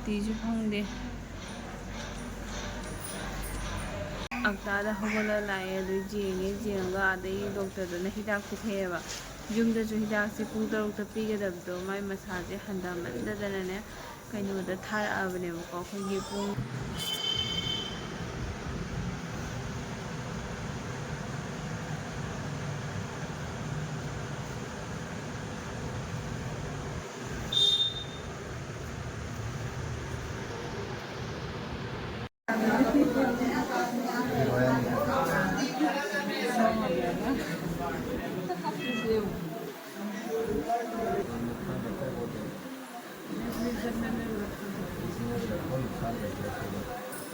ꯁꯨꯇꯤꯁꯨ ꯐꯪꯗꯦ ꯑꯛꯇꯥꯗ ꯍꯧꯒꯠꯂ ꯂꯥꯛꯑꯦ ꯑꯗꯨ ꯌꯦꯡꯉꯒ ꯑꯗꯩ ꯗꯣꯛꯇꯔꯗꯨꯅ ꯍꯤꯗꯥꯛ ꯄꯤꯊꯛꯑꯦꯕ ꯌꯨꯝꯗꯁꯨ ꯍꯤꯗꯥꯛꯁꯦ ꯄꯨꯡ 6ꯗ ꯄꯤꯒꯗꯕꯗꯣ ꯃꯥꯏ ꯃꯁꯥꯁꯦ ꯍꯟꯊꯃꯟꯗꯗꯅꯅꯦ ꯀꯩꯅꯣꯗ ꯊꯥꯔꯛꯑꯕꯅꯦꯕꯀꯣ ꯑꯩꯈꯣꯏꯒꯤ ꯄꯨꯡ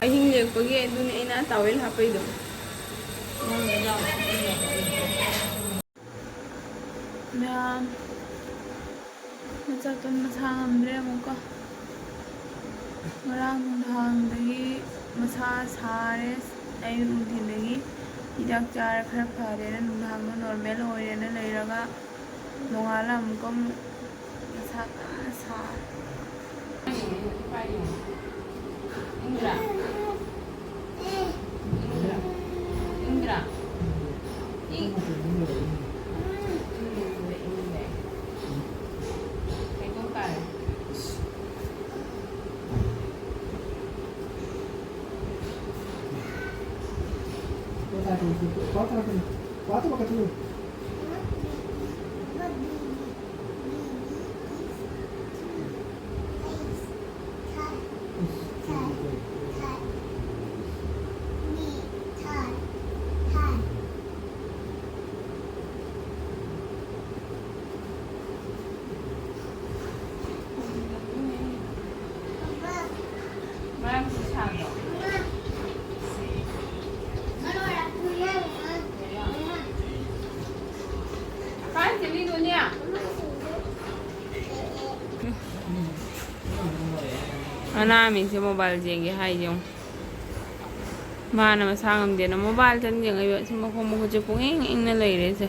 ꯑꯍꯤꯡ ꯂꯦꯛꯄꯒꯤ ꯑꯗꯨꯅꯤ ꯑꯩꯅ ꯇꯥꯋꯦꯜ ꯍꯥꯞꯄꯩꯗꯣ ꯃꯌꯥꯝ ꯃꯆꯥꯇꯣꯟ ꯃꯁꯥ ꯉꯝꯗ꯭ꯔꯦ ꯑꯃꯨꯛꯀ ꯉꯔꯥꯡ ꯅꯨꯡꯗꯥꯡꯗꯒꯤ ꯃꯁꯥ ꯁꯥꯔꯦ ꯑꯌꯨꯛ ꯅꯨꯡꯊꯤꯟꯗꯒꯤ ꯍꯤꯗꯥꯛ ꯆꯥꯔ ꯈꯔ ꯐꯔꯦꯅ ꯅꯨꯡꯗꯥꯡꯗ ꯅꯣꯔꯃꯦꯜ ꯑꯣꯏꯔꯦꯅ ꯂꯩꯔꯒ ꯅꯣꯡꯉꯥꯜꯂ ꯑꯃꯨꯛꯀ ꯃꯁꯥ ꯀꯟꯅ ꯁꯥꯔꯦ Indra Indra Quatro pakai ꯑꯅꯥꯃꯤꯁꯦ ꯃꯣꯕꯥꯏꯜ ꯌꯦꯡꯒꯦ ꯍꯥꯏꯁꯦ ꯃꯥꯅ ꯃꯁꯥ ꯉꯝꯗꯦꯅ ꯃꯣꯕꯥꯏꯜ ꯆꯪ ꯌꯦꯡꯉꯛꯏꯕ ꯁꯤ ꯃꯈꯣꯡ ꯃꯈꯨꯠꯁꯦ ꯄꯨꯡꯏꯪ ꯏꯪꯅ ꯂꯩꯔꯦꯁꯦ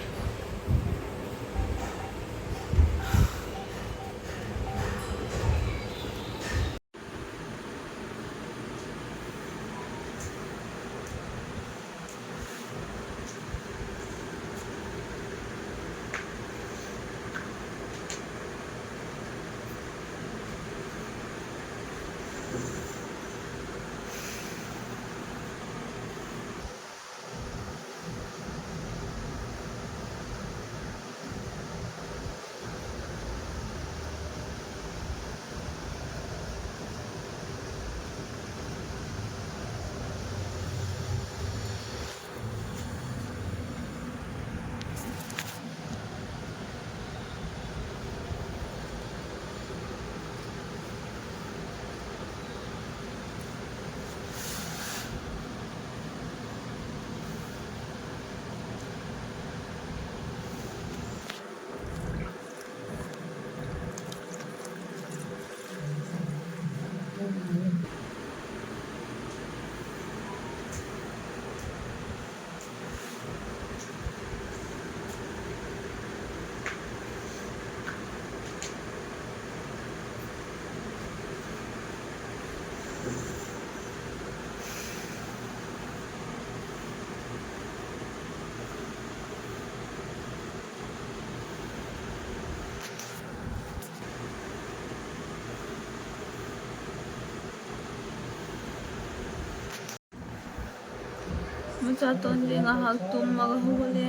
ꯃꯆꯥꯇꯣꯟꯁꯦ ꯉꯥꯏꯍꯥꯛ ꯇꯨꯝꯃꯒ ꯍꯧꯒꯠꯂꯦ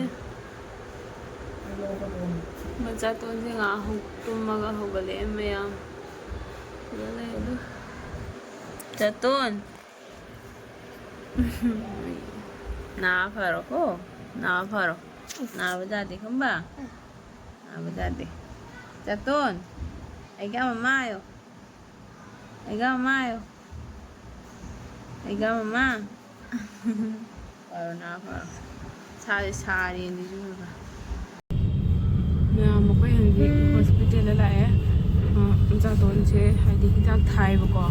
ꯃꯆꯥꯇꯣꯟꯁꯦ ꯉꯥꯏꯍꯥꯛ ꯇꯨꯝꯃꯒ ꯍꯧꯒꯠꯂꯛꯑꯦ ꯃꯌꯥꯝ ꯍꯧꯒꯠꯂꯦ ꯑꯗꯨ ꯆꯥꯇꯣꯟ ꯅꯥ ꯐꯔꯣꯀꯣ ꯅꯥ ꯐꯔꯣ ꯅꯥꯕ ꯌꯥꯗꯦ ꯈꯪꯕ ꯅꯥꯕ ꯌꯥꯗꯦ ꯆꯥꯇꯣꯟ ꯑꯩꯒ ꯃꯃꯥ ꯍꯥꯏꯌꯣ ꯑꯩꯒ ꯃꯃꯥ ꯍꯥꯏꯌꯣ ꯑꯩꯒ ꯃꯃꯥ ꯐꯔꯣ ꯅꯥ ꯐꯔꯣ ꯁꯥꯁꯦ ꯁꯥꯔꯦꯅ ꯈꯔ ꯃꯌꯥꯝ ꯑꯩꯈꯣꯏ ꯍꯧꯖꯤꯛ ꯍꯣꯁꯄꯤꯇꯥꯜꯗ ꯂꯥꯛꯑꯦ ꯃꯆꯥꯇꯣꯟꯁꯦ ꯍꯥꯏꯗꯤ ꯍꯤꯗꯥꯛ ꯊꯥꯏꯕꯀꯣ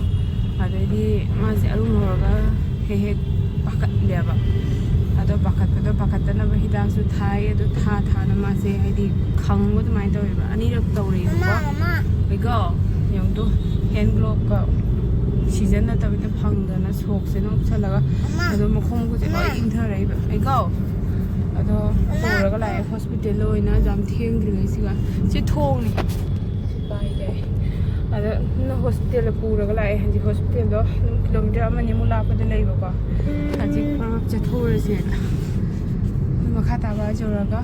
ꯑꯗꯩꯗꯤ ꯃꯥꯁꯦ ꯑꯔꯨꯝ ꯍꯧꯔꯒ ꯍꯦꯛ ꯍꯦꯛ ꯄꯥꯈꯠꯂꯦꯕ ꯑꯗꯣ ꯄꯥꯈꯠꯇꯅꯕ ꯍꯤꯗꯥꯛꯁꯨ ꯊꯥꯏ ꯑꯗꯣ ꯊꯥꯅ ꯃꯥꯁꯦ ꯍꯥꯏꯗꯤ ꯈꯪꯕ ꯑꯗꯨꯃꯥꯏꯅ ꯇꯧꯋꯦꯕ ꯑꯅꯤꯔꯛ ꯇꯧꯔꯦꯕꯀꯣ ꯑꯩꯒꯣ ꯌꯦꯡꯗꯣ ꯍꯦꯟ ꯒ꯭ꯂꯣꯞꯀ ꯁꯤꯖꯟ ꯅꯠꯇꯕꯤꯗ ꯐꯪꯗꯅ ꯁꯣꯛꯁꯦ ꯅꯣꯛꯁꯜꯂꯒ ꯑꯗꯣ ꯃꯈꯣꯡ ꯃꯈꯨꯠꯁꯦ ꯂꯣꯏ ꯏꯪꯊꯔꯛꯏꯕ ꯑꯩꯀꯣ ꯑꯗꯣ ꯄꯨꯔꯒ ꯂꯥꯛꯑꯦ ꯍꯣꯁꯄꯤꯇꯥꯜꯗ ꯑꯣꯏꯅ ꯌꯥꯝ ꯊꯦꯡꯗ꯭ꯔꯤꯉꯩꯁꯤꯒ ꯁꯤ ꯊꯣꯡꯅꯤ ꯄꯥꯏꯒꯦ ꯑꯗ ꯍꯣꯁꯄꯤꯇꯥꯜꯗ ꯄꯨꯔꯒ ꯂꯥꯛꯑꯦ ꯍꯧꯖꯤꯛ ꯍꯣꯁꯄꯤꯇꯥꯜꯗꯣ ꯑꯗꯨꯝ ꯀꯤꯂꯣꯃꯤꯇꯔ ꯑꯃꯅꯤꯃꯨꯛ ꯂꯥꯞꯄꯗ ꯂꯩꯕꯀꯣ ꯍꯧꯖꯤꯛ ꯆꯠꯊꯣꯛꯎꯔꯁꯦꯅ ꯃꯈꯥ ꯇꯥꯕ ꯌꯧꯔꯒ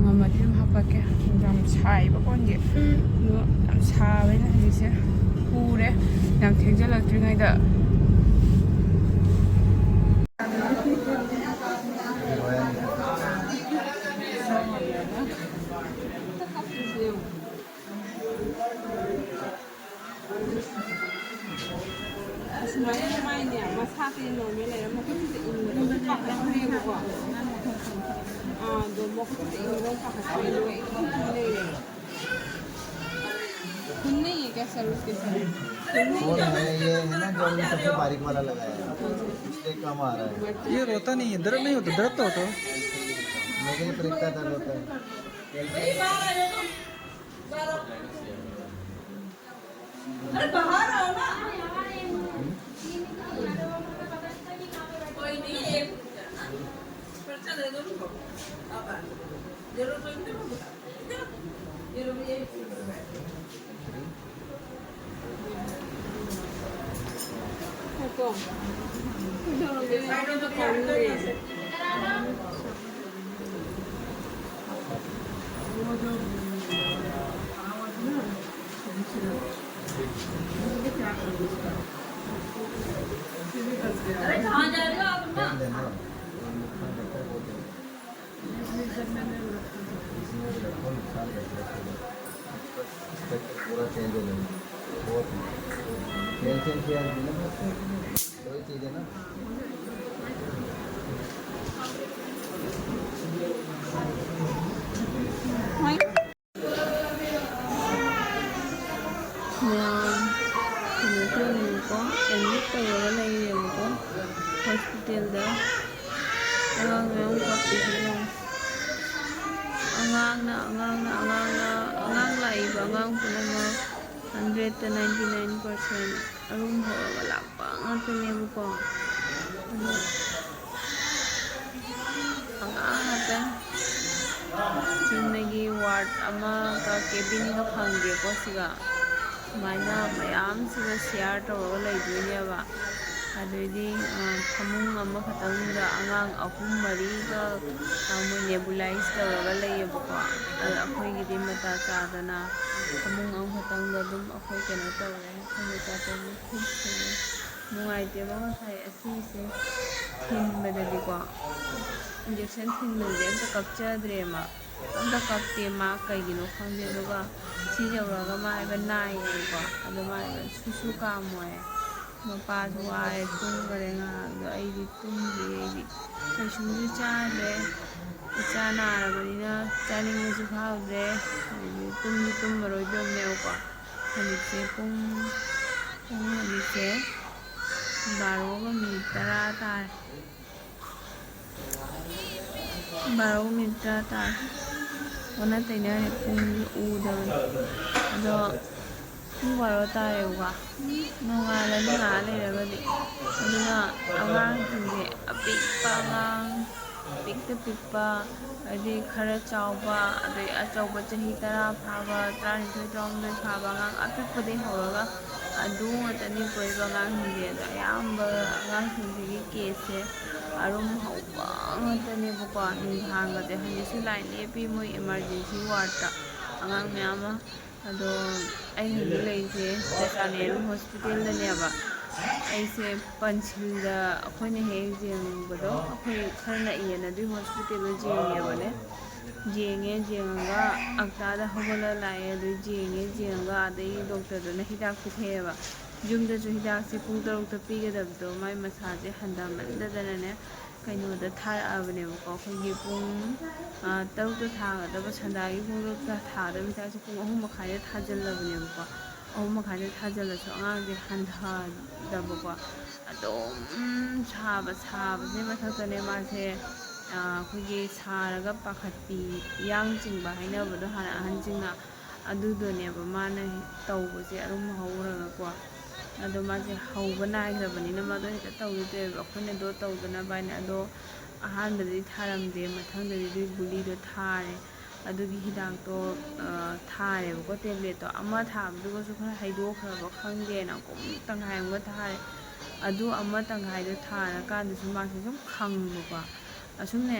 ꯉꯝꯃꯗꯤ ꯑꯗꯨꯝ ꯍꯥꯄꯛꯀꯦ ꯌꯥꯝ ꯁꯥꯏꯕꯀꯣ ꯍꯧꯖꯤꯛ ꯑꯗꯣ ꯌꯥꯝ ꯁꯥꯕꯅꯤꯅ ꯍꯧꯖꯤꯛꯁꯦ ꯄꯨꯔꯦ ꯌꯥꯝ ꯊꯦꯡꯖꯤꯜꯂꯛꯇ꯭ꯔꯤꯉꯩꯗ ꯑꯁꯨꯃꯥꯏꯅ ꯃꯥꯏꯅꯦ ꯃꯁꯥꯁꯦ ꯅꯣꯔꯃꯦꯜ ꯂꯩꯔ ꯃꯈꯨꯠꯁꯤꯗ ꯏꯪꯕꯗ ꯄꯥꯈꯠꯈ꯭ꯔꯦꯕꯀꯣ ꯑꯗꯣ ꯃꯈꯨꯠꯁꯤꯗ इनकम पाखत्रे लोग एकदम खुले रहे खुल नहीं है क्या सर उसके साथ फोन है ये है ना जो हमने सबसे बारीक वाला लगाया है इसलिए कम आ रहा है ये रोता नहीं है दर्द नहीं होता दर्द तो होता मेरे ब्रेक का दर्द होता है अरे बाहर आओ ना कोई नहीं एक पर्चा दे दो उनको अब जरूर कोई नहीं बता जरूर ये तो तो करने अरे कहाँ जा रहे हो आप अपना पूरा चेंज हो जाएगा बहुत कैल्शियम शेयर वही चीज़ है ना admit tawara layireko hospital da angang mayong kapitilo angang laiba angang punamak 100 to 99% arum horaga lakpa ngatanebo ko angang ata chunagi ward ama ka cabin ka phangge ko siga Sumaina ma'am सिगा share तौरगा लैदोइनेबा अदुइदि फमुंग अमा खतंगदा अंगांग अहुम मरीगा मोय nebulise तौरगा लैयेबको अखोइगिदि मता चादना फमुंग अम खतंगदा दुम अखोइ केनो तौरे खने चातोनि खुब सुने नुंगाइतेबा ngасai asise थिनबददिको इंजेक्शन थिनबदि अमता कपचाद्रेमा अमता कपते मा कइगिनो खंदे दुगा सी जौरगा माइबा नाइको अदो माइबा सुसु कामोय मपासु वाए तुंगरे ngado aidi tumbi aidi kaisumju चादे इचा नारबनिना चानिंगसु फाउदे tumbi tumबरोइदोनेको हनिसे पुंग हनिसे 12 मिनिट 10 तार 12 मिनिट 10 तार wana tainare pung udabani ado pung 12 tarewa nongala ni nga leiragadi aduna angangsingse apikpa angang pikpa adi khara chawba adai achawba chahi 10 phaba 12 13 phaba angang apikpade horaga adu ngatani koiba angangsingse ayamba angangsingse case arum hauba ngatani buko ninghangate hanisu line lepi moi emergency ward ta angang myama ado ai handi leise Chaneru hospital da neba aise Panchilda akhone he jengbado akhoi kharna iyana du hospital da jengebane jenga akta da hogala lae du jenga adai doctor da hidak pitheba jumda ju hidak se pung taruk ta pigadabdo mai masaje handa mandadana ne kainoda tharaabnebako akhoi pung taruk ta thagadaba sandagi pung taruk ta thada mitase pung 3 makhai da thajallabnebako 3 makhai da thajalasu angang handa dabako adom sabase mathaktane mase akhoi saraga pakhatpi yang jingba hainabado hana ahanjingna adudoneba mana tawbase arum hawraga ko ꯑꯗꯣ ꯃꯥꯁꯦ ꯍꯧꯕ ꯅꯥꯏꯈ꯭ꯔꯕꯅꯤꯅ ꯃꯥꯗꯣ ꯍꯦꯛꯇ ꯇꯧꯗꯣꯏꯕ ꯑꯩꯈꯣꯏꯅꯗꯣ ꯇꯧꯗꯅꯕ ꯍꯥꯏꯅ ꯑꯗꯣ ꯑꯍꯥꯟꯕꯗꯗꯤ ꯊꯥꯔꯝꯗꯦ ꯃꯊꯪꯗꯗꯤ ꯑꯗꯨꯒꯤ ꯒꯨꯂꯤꯗꯣ ꯊꯥꯔꯦ ꯑꯗꯨꯒꯤ ꯍꯤꯗꯥꯛꯇꯣ ꯊꯥꯔꯦꯕꯀꯣ ꯇꯦꯕ꯭ꯂꯦꯠꯇꯣ ꯑꯃ ꯊꯥꯕꯗꯨꯒꯁꯨ ꯈꯔ ꯍꯩꯗꯣꯛꯈ꯭ꯔꯕ ꯈꯪꯗꯦꯅ ꯄꯨꯡ ꯇꯪꯈꯥꯏ ꯑꯃꯒ ꯊꯥꯔꯦ ꯑꯗꯨ ꯑꯃ ꯇꯪꯈꯥꯏꯗꯣ ꯊꯥꯔꯀꯥꯟꯗꯁꯨ ꯃꯥꯁꯦ ꯁꯨꯝ ꯈꯪꯕꯀꯣ ꯑꯁꯨꯝꯅꯦ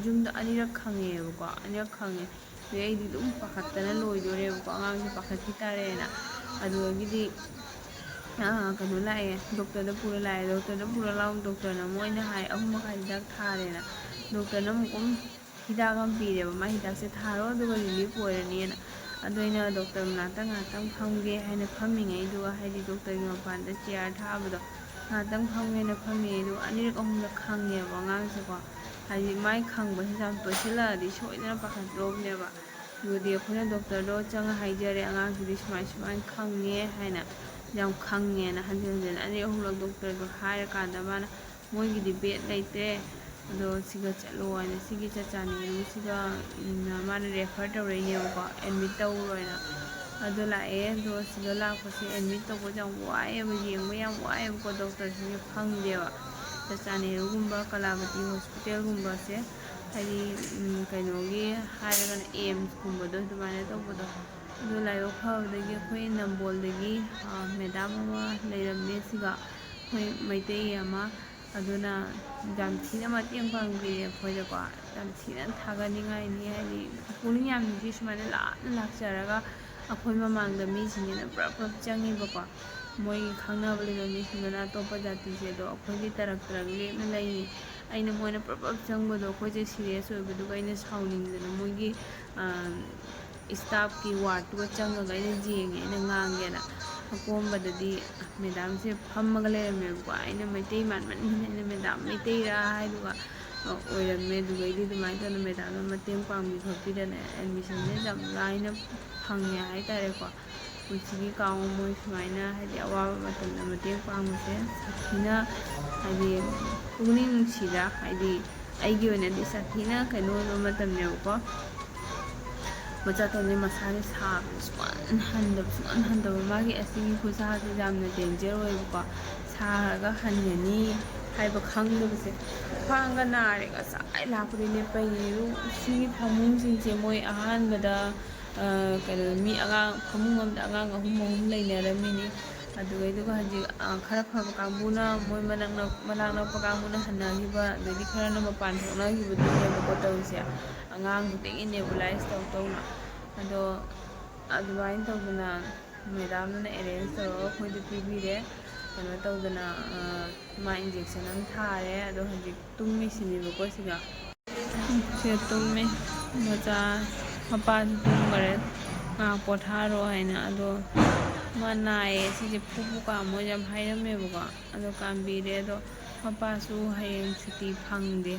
ꯌꯨꯝꯗ ꯑꯅꯤꯔꯛ ꯈꯪꯉꯦꯕꯀꯣ ꯑꯅꯤꯔꯛ ꯈꯪꯉꯦ ꯑꯗꯩ ꯑꯩꯗꯤ ꯑꯗꯨꯝ ꯄꯥꯈꯠꯇꯅ ꯂꯣꯏꯗꯣꯔꯦꯕꯀꯣ ꯑꯉꯥꯡꯁꯦ ꯄꯥꯈꯠꯈꯤ ꯇꯥꯔꯦꯅ ꯑꯗꯨꯗꯒꯤꯗꯤ ꯀꯩꯅꯣ ꯂꯥꯛꯑꯦ ꯗꯣꯛꯇꯔꯗ ꯄꯨꯔ ꯂꯥꯛꯑꯦ ꯗꯣꯛꯇꯔꯗ ꯄꯨꯔ ꯂꯥꯛꯑꯣ ꯗꯣꯛꯇꯔꯅ ꯃꯣꯏꯅ ꯍꯥꯏ 3 ꯍꯤꯗꯥꯛ ꯊꯥꯔꯦꯅ ꯗꯣꯛꯇꯔꯅ ꯑꯃꯨꯛ ꯍꯤꯗꯥꯛ ꯑꯃ ꯄꯤꯔꯦꯕ ꯃꯥ ꯍꯤꯗꯥꯛꯁꯦ ꯊꯥꯔꯣ ꯑꯗꯨꯒ ꯔꯤꯂꯤꯐ ꯑꯣꯏꯔꯅꯤꯅ ꯑꯗꯣ ꯑꯩꯅ ꯗꯣꯛꯇꯔ ꯃꯅꯥꯛꯇ ꯉꯥꯏꯍꯥꯛꯇꯪ ꯐꯝꯒꯦ ꯍꯥꯏꯅ ꯐꯝꯃꯤꯉꯩꯗꯨꯒ ꯍꯥꯏꯗꯤ ꯗꯣꯛꯇꯔꯒꯤ ꯃꯄꯥꯟꯗ ꯆꯤꯌꯥꯔ ꯊꯥꯕꯗꯣ ꯉꯥꯏꯍꯥꯛꯇꯪ ꯐꯝꯒꯦꯅ ꯐꯝꯃꯤꯉꯩ ꯑꯗꯨꯒ ꯑꯅꯤꯔꯛ 3ꯔꯛ ꯈꯪꯉꯦꯕ ꯑꯉꯥꯡꯁꯦꯀꯣ ꯍꯥꯏꯗꯤ ꯃꯥꯏ ꯈꯪꯕꯁꯤꯁꯨ ꯌꯥꯝ ꯇꯣꯏꯁꯤꯜꯂꯛꯑꯗꯤ ꯁꯣꯏꯗꯅ ꯄꯥꯈꯠꯇ꯭ꯔꯣꯕꯅꯦꯕ ꯑꯗꯨꯗꯤ ꯑꯩꯈꯣꯏꯅ ꯗꯣꯛꯇꯔꯗꯣ ꯆꯪꯉ ꯍꯥꯏꯖꯔꯦ ꯑꯉꯥꯡꯁꯤꯗꯤ ꯁꯨꯃꯥꯏꯅ ꯈꯪꯉꯦ ꯍꯥꯏꯅ ꯌꯥꯝ ꯈꯪꯉꯦꯅ ꯍꯟꯖꯤꯟ ꯍꯟꯖꯤꯟ 2-3ꯔꯛ ꯗꯣꯛꯇꯔꯗꯣ ꯍꯥꯏꯔꯀꯥꯟꯗ ꯃꯥꯅ ꯃꯣꯏꯒꯤꯗꯤ ꯕꯦꯠ ꯂꯩꯇ꯭ꯔꯦ ꯑꯗꯣ ꯁꯤꯒ ꯆꯠꯂꯣ ꯍꯥꯏꯅ ꯁꯤꯒꯤ ꯆꯥꯟꯗꯦꯜꯁꯤꯒ ꯃꯥꯅ ꯔꯦꯐꯔ ꯇꯧꯔꯛꯏꯅꯦꯕꯀꯣ ꯑꯦꯗꯃꯤꯠ ꯇꯧꯔꯣꯏꯅ ꯑꯗꯣ ꯂꯥꯛꯑꯦ ꯑꯗꯣ ꯁꯤꯗ ꯂꯥꯛꯄꯁꯦ ꯑꯦꯗꯃꯤꯠ ꯇꯧꯕꯁꯦ ꯌꯥꯝ ꯋꯥꯏꯑꯦꯕ ꯌꯦꯡꯕ ꯌꯥꯝ ꯋꯥꯏꯑꯦꯕꯀꯣ ꯗꯣꯛꯇꯔꯁꯤꯡꯁꯦ ꯐꯪꯗꯦꯕ ꯆꯥꯟꯗꯦꯜꯒꯨꯝꯕ ꯀꯂꯥꯕꯇꯤ ꯍꯣꯁꯄꯤꯇꯥꯜꯒꯨꯝꯕꯁꯦ ꯍꯥꯏꯗꯤ ꯀꯩꯅꯣꯒꯤ ꯍꯥꯏꯔꯒꯅ ꯑꯦꯝꯁꯀꯨꯝꯕꯗꯣ ꯑꯗꯨꯃꯥꯏꯅ ꯇꯧꯕꯗꯣ ꯑꯗꯣ ꯂꯥꯏꯕꯛ ꯐꯕꯗꯒꯤ ꯑꯩꯈꯣꯏ ꯅꯝꯕꯣꯜꯗꯒꯤ ꯃꯦꯗꯥꯝ ꯑꯃ ꯂꯩꯔꯝꯃꯦ ꯁꯤꯒ ꯑꯩꯈꯣꯏ ꯃꯩꯇꯩ ꯑꯃ ꯑꯗꯨꯅ ꯌꯥꯝ ꯊꯤꯅ ꯃꯇꯦꯡ ꯄꯥꯡꯕꯤꯔꯦ ꯑꯩꯈꯣꯏꯗꯀꯣ ꯌꯥꯝ ꯊꯤꯅ ꯊꯥꯒꯠꯅꯤꯡꯉꯥꯏꯅꯤ ꯍꯥꯏꯗꯤ ꯄꯨꯛꯅꯤꯡ ꯌꯥꯝ ꯅꯨꯡꯁꯤ ꯁꯨꯃꯥꯏꯅ ꯂꯥꯞꯅ ꯂꯥꯛꯆꯔꯒ ꯑꯩꯈꯣꯏ ꯃꯃꯥꯡꯗ ꯃꯤꯁꯤꯡꯁꯤꯅ ꯄꯨꯂꯞ ꯆꯪꯉꯤꯕꯀꯣ ꯃꯣꯏꯒꯤ ꯈꯪꯅꯕ ꯂꯩꯕ ꯃꯤꯁꯤꯡꯗꯨꯅ ꯑꯇꯣꯞꯄ ꯖꯥꯇꯤꯁꯦ ꯑꯗꯣ ꯑꯩꯈꯣꯏꯒꯤ ꯇꯔꯛ ꯂꯦꯞꯅ ꯂꯩꯅꯤ ꯑꯩꯅ ꯃꯣꯏꯅ ꯄꯨꯂꯞ ꯆꯪꯕꯗꯣ ꯑꯩꯈꯣꯏꯁꯦ ꯁꯤꯔꯤꯌꯁ ꯑꯣꯏꯕꯗꯨꯒ ꯑꯩꯅ ꯁꯥꯎꯅꯤꯡꯗꯅ ꯃꯣꯏꯒꯤ ꯏꯁꯇꯥꯐꯀꯤ ꯋꯥꯔꯗꯇꯨꯒ ꯆꯪꯉꯒ ꯑꯩꯅ ꯌꯦꯡꯉꯦ ꯑꯩꯅ ꯉꯥꯡꯒꯦꯅ ꯑꯀꯣꯝꯕꯗꯗꯤ ꯃꯦꯗꯥꯝꯁꯦ ꯐꯝꯃꯒ ꯂꯩꯔꯝꯃꯦꯕꯀꯣ ꯑꯩꯅ ꯃꯩꯇꯩ ꯃꯥꯟꯃꯟꯈꯤꯅ ꯑꯩꯅ ꯃꯦꯗꯥꯝ ꯃꯩꯇꯩꯔꯥ ꯍꯥꯏꯗꯨꯒ ꯑꯣꯏꯔꯝꯃꯦ ꯑꯗꯨꯒꯩꯗꯤ ꯑꯗꯨꯃꯥꯏꯅ ꯇꯧꯅ ꯃꯦꯗꯥꯝꯅ ꯃꯇꯦꯡ ꯄꯥꯡꯕꯤ ꯈꯣꯠꯄꯤꯗꯅ ꯑꯦꯗꯃꯤꯁꯟꯁꯦ ꯌꯥꯝ ꯂꯥꯏꯅ ꯐꯪꯉꯦ ꯍꯥꯏꯇꯥꯔꯦꯀꯣ ꯄꯨꯟꯁꯤꯒꯤ ꯃꯣꯏ ꯁꯨꯃꯥꯏꯅ ꯍꯥꯏꯗꯤ ꯑꯋꯥꯕ ꯃꯇꯝꯗ ꯃꯇꯦꯡ ꯄꯥꯡꯕꯁꯦ ꯁꯥꯊꯤꯅ ꯍꯥꯏꯗꯤ ꯄꯨꯛꯅꯤꯡ ꯅꯨꯡꯁꯤꯗ ꯍꯥꯏꯗꯤ ꯑꯩꯒꯤ ꯑꯣꯏꯅꯗꯤ ꯁꯥꯊꯤꯅ ꯀꯩꯅꯣ ꯑꯣꯏꯕ ꯃꯇꯝꯅꯦꯕꯀꯣ ꯃꯆꯥꯇꯣꯟꯁꯦ ꯃꯁꯥꯁꯦ ꯁꯥꯕꯁꯦ ꯁꯨꯡꯍꯟ ꯍꯟꯗꯕ ꯃꯥꯒꯤ ꯑꯁꯤꯒꯤ ꯈꯨꯠꯁꯥꯁꯦ ꯌꯥꯝꯅ ꯗꯦꯟꯖꯔ ꯑꯣꯏꯕꯀꯣ ꯁꯥꯔꯒ ꯍꯟꯒꯅꯤ ꯍꯥꯏꯕ ꯈꯪꯗꯕꯁꯦ ꯈ꯭ꯋꯥꯡꯒ ꯅꯥꯔꯦ ꯉꯁꯥꯏ ꯂꯥꯛꯄꯗꯩ ꯂꯦꯞꯄꯩꯅꯦ ꯁꯤꯒꯤ ꯐꯃꯨꯡꯁꯤꯡꯁꯦ ꯃꯣꯏ ꯑꯍꯥꯟꯕꯗ ꯀꯩꯅꯣ ꯐꯃꯨꯡ ꯑꯃꯗ ꯑꯉꯥꯡ 3 ꯂꯩꯅꯔꯝꯃꯤꯅꯤ ꯑꯗꯨꯒ ꯍꯧꯖꯤꯛ ꯈꯔ ꯐꯕ ꯀꯥꯡꯕꯨꯅ ꯃꯣꯏ ꯃꯅꯥꯛ ꯅꯛꯄ ꯀꯥꯡꯕꯨꯅ ꯍꯟꯅꯈꯤꯕ ꯑꯗꯩꯗꯤ ꯈꯔꯅ ꯃꯄꯥꯟ ꯊꯣꯛꯅꯈꯤꯕꯗꯨꯅꯦꯕꯀꯣ ꯇꯧꯔꯤꯁꯦ ꯑꯉꯥꯡ ꯈꯨꯗꯤꯡꯒꯤ ꯅꯦꯕꯨꯂꯥꯏꯁ ꯇꯧꯅ ꯑꯗꯣ ꯑꯗꯨꯃꯥꯏꯅ ꯇꯧꯗꯅ ꯃꯦꯗꯥꯝꯗꯨꯅ ꯑꯦꯔꯦꯟꯖ ꯇꯧꯔꯒ ꯑꯩꯈꯣꯏꯗ ꯄꯤꯕꯤꯔꯦ ꯀꯩꯅꯣ ꯇꯧꯗꯅ ꯃꯥ ꯏꯟꯖꯦꯛꯁꯟ ꯑꯃ ꯊꯥꯔꯦ ꯑꯗꯣ ꯍꯧꯖꯤꯛ ꯇꯨꯝꯃꯤꯁꯤꯅꯦꯕꯀꯣ ꯁꯤꯒ ꯁꯤꯒ ꯇꯨꯝꯃꯤ ꯃꯆꯥ ꯃꯄꯥꯁꯨ ꯇꯨꯝꯈꯔꯦ ꯉꯥꯏꯍꯥꯛ ꯄꯣꯊꯥꯔꯣ ꯍꯥꯏꯅ ꯑꯗꯣ ꯃꯥ ꯅꯥꯏꯌꯦ ꯁꯤꯁꯦ ꯐꯨꯐꯨ ꯀꯥꯝꯃꯣ ꯌꯥꯝ ꯍꯥꯏꯔꯝꯃꯦꯕꯀꯣ ꯑꯗꯣ ꯀꯥꯝꯕꯤꯔꯦ ꯑꯗꯣ ꯃꯄꯥꯁꯨ ꯍꯌꯦꯡ ꯁꯨꯇꯤ ꯐꯪꯗꯦ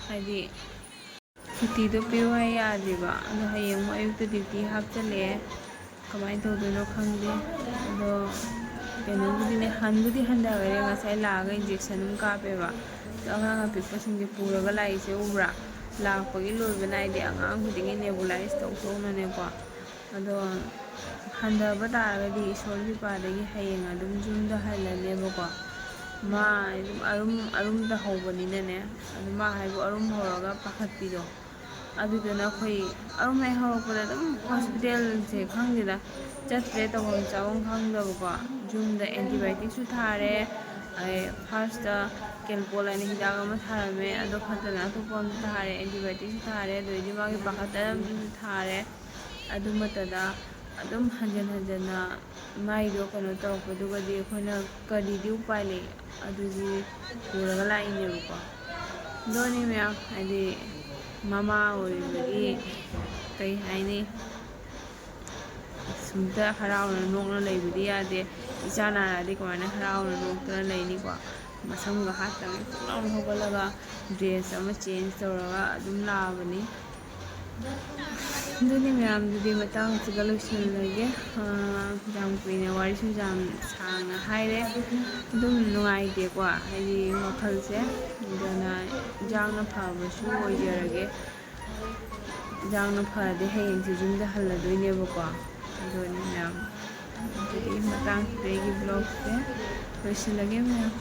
ꯍꯥꯏꯗꯤ ꯁꯨꯇꯤꯗꯣ ꯄꯤꯌꯨ ꯍꯥꯏ ꯌꯥꯗꯦꯕ ꯑꯗꯣ ꯍꯌꯦꯡ ꯑꯃꯨꯛ ꯑꯌꯨꯛꯇ ꯗ꯭ꯌꯨꯇꯤ ꯍꯥꯞꯆꯤꯜꯂꯛꯑꯦ ꯀꯃꯥꯏꯅ ꯇꯧꯗꯣꯏꯅꯣ ꯈꯪꯗꯦ ꯑꯗꯣ ꯀꯩꯅꯣꯕꯨꯗꯤꯅꯦ ꯍꯟꯕꯨꯗꯤ ꯍꯟꯊꯈꯔꯦ ꯉꯁꯥꯏ ꯂꯥꯛꯑꯒ ꯏꯟꯖꯦꯛꯁꯟ ꯑꯃ ꯀꯥꯞꯄꯦꯕ ꯑꯉꯥꯡ ꯑꯄꯤꯛꯄꯁꯤꯡꯁꯦ ꯄꯨꯔꯒ ꯂꯥꯛꯏꯁꯦ ꯎꯕ꯭ꯔꯥ ꯂꯥꯛꯄꯒꯤ ꯂꯣꯏꯕ ꯅꯥꯏꯗꯦ ꯑꯉꯥꯡ ꯈꯨꯗꯤꯡꯒꯤ ꯅꯦꯕꯨꯂꯥꯏꯁ ꯇꯧꯅꯅꯦꯀꯣ ꯑꯗꯣ ꯍꯟꯊꯕ ꯇꯥꯔꯒꯗꯤ ꯏꯁꯣꯔꯒꯤ ꯀ꯭ꯔꯤꯄꯥꯗꯒꯤ ꯍꯌꯦꯡ ꯑꯗꯨꯝ ꯌꯨꯝꯗ ꯍꯜꯂꯅꯦꯕꯀꯣ ꯃꯥ ꯑꯗꯨꯝ ꯑꯔꯨꯝꯗ ꯍꯧꯕꯅꯤꯅꯅꯦ ꯑꯗꯨ ꯃꯥ ꯍꯥꯏꯕꯨ ꯑꯔꯨꯝ ꯍꯧꯔꯒ ꯄꯥꯈꯠꯄꯤꯗꯣ ꯑꯗꯨꯗꯨꯅ ꯑꯩꯈꯣꯏ ꯑꯔꯨꯝ ꯍꯦꯛ ꯍꯧꯔꯛꯄꯗ ꯑꯗꯨꯝ ꯍꯣꯁꯄꯤꯇꯥꯜꯁꯦ ꯈꯪꯗꯦꯗ ꯆꯠꯇ꯭ꯔꯦ ꯇꯧꯐꯝ ꯆꯥꯐꯝ ꯈꯪꯗꯕꯀꯣ ꯌꯨꯝꯗ ꯑꯦꯟꯇꯤꯕꯥꯌꯣꯇꯤꯛꯁꯨ ꯊꯥꯔꯦ ꯐꯥꯔꯁꯇ ꯀꯦꯜꯄꯣꯜ ꯍꯥꯏꯅ ꯍꯤꯗꯥꯛ ꯑꯃ ꯊꯥꯔꯝꯃꯦ ꯑꯗꯣ ꯐꯠꯇꯅ ꯑꯇꯣꯞꯄ ꯑꯃ ꯊꯥꯔꯦ ꯑꯦꯟꯇꯤꯕꯥꯌꯣꯇꯤꯛꯁꯨ ꯊꯥꯔꯦ ꯑꯗꯨꯗꯩꯗꯤ ꯃꯥꯒꯤ ꯄꯥꯈꯠꯇꯅꯕꯗꯨꯁꯨ ꯊꯥꯔꯦ ꯑꯗꯨꯃꯛꯇꯗ ꯑꯗꯨꯝ ꯍꯟꯖꯟꯅ ꯃꯥꯏꯗꯣ ꯀꯩꯅꯣ ꯇꯧꯔꯛꯄꯗꯨꯒꯗꯤ ꯑꯩꯈꯣꯏꯅ ꯀꯔꯤꯗꯤ ꯎꯄꯥꯏ ꯂꯩ ꯑꯗꯨꯗꯤ ꯄꯨꯔꯒ ꯂꯥꯛꯏꯅꯦꯕꯀꯣ ꯑꯗꯨꯅꯤ ꯃꯌꯥꯝ ꯍꯥꯏꯗꯤ ꯃꯃꯥ ꯑꯣꯏꯕꯒꯤ ꯀꯩ ꯍꯥꯏꯅꯤ ꯁꯨꯝꯇ ꯍꯔꯥꯎꯅ ꯅꯣꯛꯅ ꯂꯩꯕꯗꯤ ꯌꯥꯗꯦ ꯏꯆꯥ ꯅꯥꯔꯛꯑꯗꯤ ꯀꯃꯥꯏꯅ ꯍꯔꯥꯎꯅ ꯅꯣꯛꯇꯅ ꯂꯩꯅꯤꯀꯣ ꯃꯁꯝꯒ ꯍꯥꯠꯇꯉꯩ ꯐꯨꯛꯂꯥꯎꯅ ꯍꯧꯒꯠꯂꯒ ꯗ꯭ꯔꯦꯁ ꯑꯃ ꯆꯦꯟꯖ ꯇꯧꯔꯒ ꯑꯗꯨꯝ ꯂꯥꯛꯑꯕꯅꯤ ꯑꯗꯨꯅꯤ ꯃꯌꯥꯝꯗꯨꯗꯤ ꯃꯇꯥꯡ ꯑꯁꯤꯗ ꯂꯣꯏꯁꯤꯜꯂꯒꯦ ꯌꯥꯝ ꯀꯨꯏꯅ ꯋꯥꯔꯤꯁꯨ ꯌꯥꯝ ꯁꯥꯡꯅ ꯍꯥꯏꯔꯦ ꯑꯗꯨꯝ ꯅꯨꯡꯉꯥꯏꯇꯦꯀꯣ ꯍꯥꯏꯗꯤ ꯋꯥꯈꯜꯁꯦ ꯑꯗꯨꯅ ꯏꯟꯖꯥꯡꯅ ꯐꯕꯁꯨ ꯑꯣꯏꯖꯔꯒꯦ ꯏꯟꯖꯥꯡꯅ ꯐꯔꯗꯤ ꯍꯌꯦꯡꯁꯦ ꯌꯨꯝꯗ ꯍꯜꯂꯗꯣꯏꯅꯦꯕꯀꯣ ꯑꯗꯨꯅꯤ ꯃꯌꯥꯝ ꯑꯗꯨꯗꯤ ꯃꯇꯥꯡꯁꯤꯗ ꯑꯩꯒꯤ ꯕ꯭ꯂꯣꯛꯁꯦ ꯂꯣꯏꯁꯤꯜꯂꯒꯦ ꯃꯌꯥꯝ